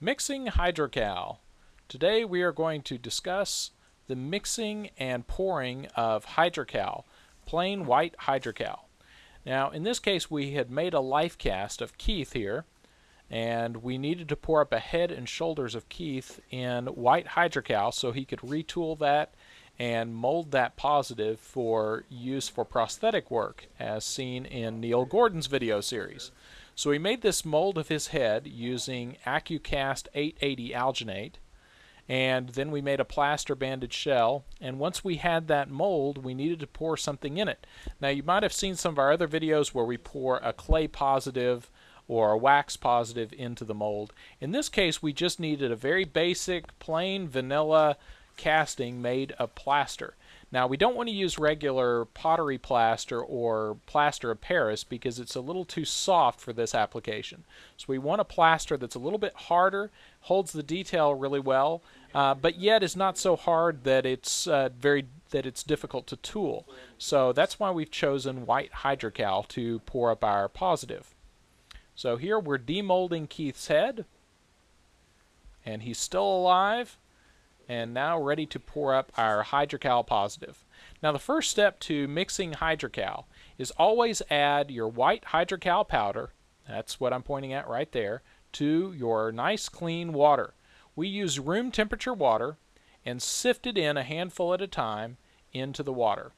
Mixing Hydrocal. Today we are going to discuss the mixing and pouring of Hydrocal, plain white Hydrocal. Now in this case we had made a life cast of Keith here, and we needed to pour up a head and shoulders of Keith in white Hydrocal so he could retool that and mold that positive for use for prosthetic work, as seen in Neil Gordon's video series. So we made this mold of his head using AccuCast 880 alginate, and then we made a plaster banded shell, and once we had that mold we needed to pour something in it. Now you might have seen some of our other videos where we pour a clay positive or a wax positive into the mold. In this case we just needed a very basic plain vanilla casting made of plaster. Now we don't want to use regular pottery plaster or plaster of Paris because it's a little too soft for this application. So we want a plaster that's a little bit harder, holds the detail really well, but yet is not so hard that it's difficult to tool. So that's why we've chosen white Hydrocal to pour up our positive. So here we're demolding Keith's head, and he's still alive, and now ready to pour up our Hydrocal positive. Now the first step to mixing Hydrocal is always add your white Hydrocal powder, that's what I'm pointing at right there, to your nice clean water. We use room temperature water and sift it in a handful at a time into the water.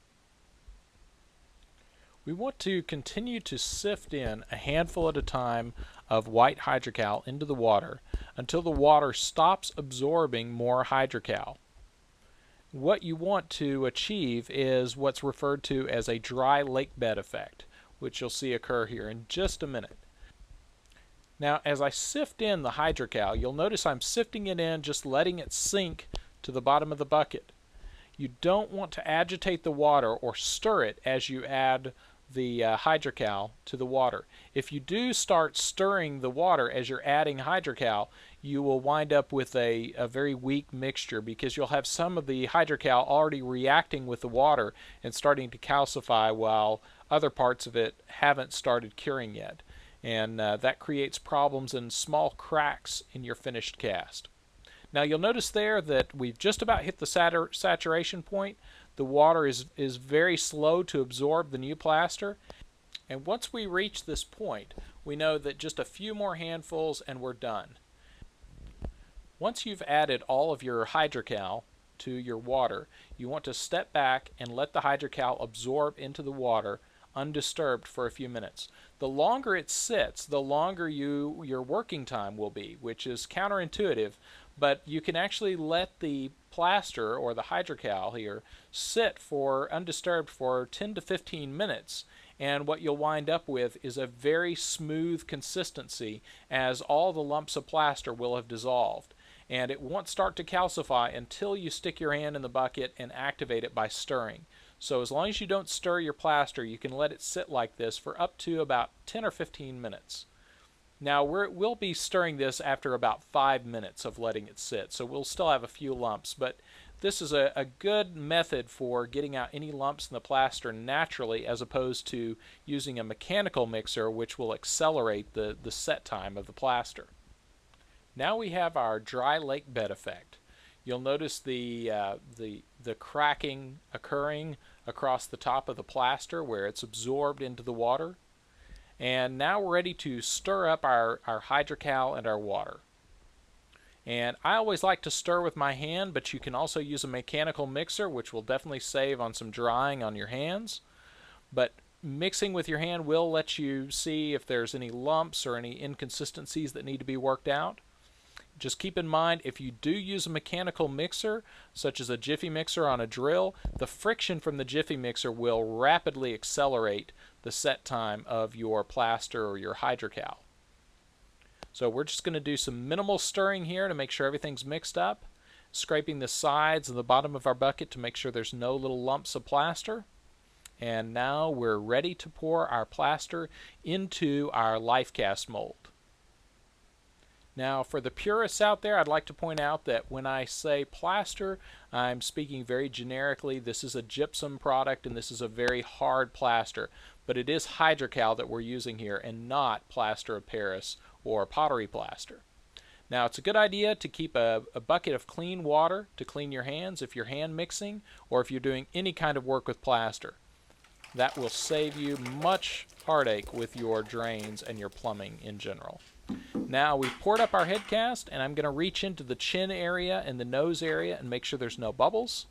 We want to continue to sift in a handful at a time of white Hydrocal into the water until the water stops absorbing more Hydrocal. What you want to achieve is what's referred to as a dry lake bed effect, which you'll see occur here in just a minute. Now as I sift in the Hydrocal, you'll notice I'm sifting it in, just letting it sink to the bottom of the bucket. You don't want to agitate the water or stir it as you add the Hydrocal to the water. If you do start stirring the water as you're adding Hydrocal, you will wind up with a very weak mixture because you'll have some of the Hydrocal already reacting with the water and starting to calcify while other parts of it haven't started curing yet. And that creates problems and small cracks in your finished cast. Now you'll notice there that we've just about hit the saturation point. The water is very slow to absorb the new plaster, and once we reach this point we know that just a few more handfuls and we're done. Once you've added all of your Hydrocal to your water, you want to step back and let the Hydrocal absorb into the water undisturbed for a few minutes. The longer it sits, the longer your working time will be, which is counterintuitive, but you can actually let the plaster or the Hydrocal here sit for undisturbed for 10 to 15 minutes, and what you'll wind up with is a very smooth consistency as all the lumps of plaster will have dissolved, and it won't start to calcify until you stick your hand in the bucket and activate it by stirring. So as long as you don't stir your plaster, you can let it sit like this for up to about 10 or 15 minutes. Now we'll be stirring this after about 5 minutes of letting it sit, so we'll still have a few lumps, but this is a good method for getting out any lumps in the plaster naturally, as opposed to using a mechanical mixer, which will accelerate the set time of the plaster. Now we have our dry lake bed effect. You'll notice the cracking occurring across the top of the plaster where it's absorbed into the water. And now we're ready to stir up our Hydrocal and our water. And I always like to stir with my hand, but you can also use a mechanical mixer, which will definitely save on some drying on your hands. But mixing with your hand will let you see if there's any lumps or any inconsistencies that need to be worked out. Just keep in mind, if you do use a mechanical mixer, such as a Jiffy mixer on a drill, the friction from the Jiffy mixer will rapidly accelerate the set time of your plaster or your Hydrocal. So we're just going to do some minimal stirring here to make sure everything's mixed up, scraping the sides and the bottom of our bucket to make sure there's no little lumps of plaster. And now we're ready to pour our plaster into our Lifecast mold. Now for the purists out there, I'd like to point out that when I say plaster, I'm speaking very generically. This is a gypsum product and this is a very hard plaster, but it is Hydrocal that we're using here and not plaster of Paris or pottery plaster. Now it's a good idea to keep a bucket of clean water to clean your hands if you're hand mixing or if you're doing any kind of work with plaster. That will save you much heartache with your drains and your plumbing in general. Now we've poured up our head cast, and I'm going to reach into the chin area and the nose area and make sure there's no bubbles.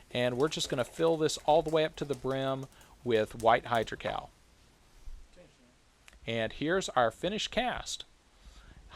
And we're just going to fill this all the way up to the brim with White Hydrocal. And here's our finished cast.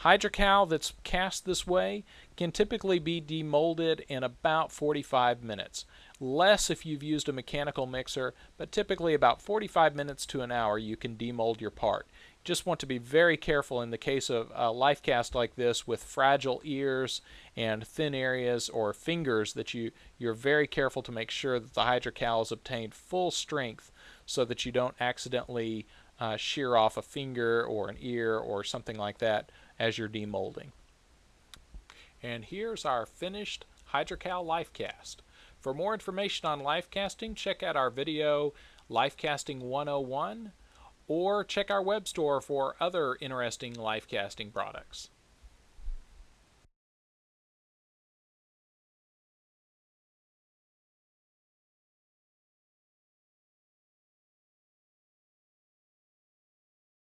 Hydrocal that's cast this way can typically be demolded in about 45 minutes. Less if you've used a mechanical mixer, but typically about 45 minutes to an hour you can demold your part. Just want to be very careful in the case of a life cast like this with fragile ears and thin areas or fingers that you're very careful to make sure that the Hydrocal is obtained full strength so that you don't accidentally shear off a finger or an ear or something like that as you're demolding. And here's our finished Hydrocal life cast. For more information on life casting, check out our video Lifecasting 101 or check our web store for other interesting life casting products.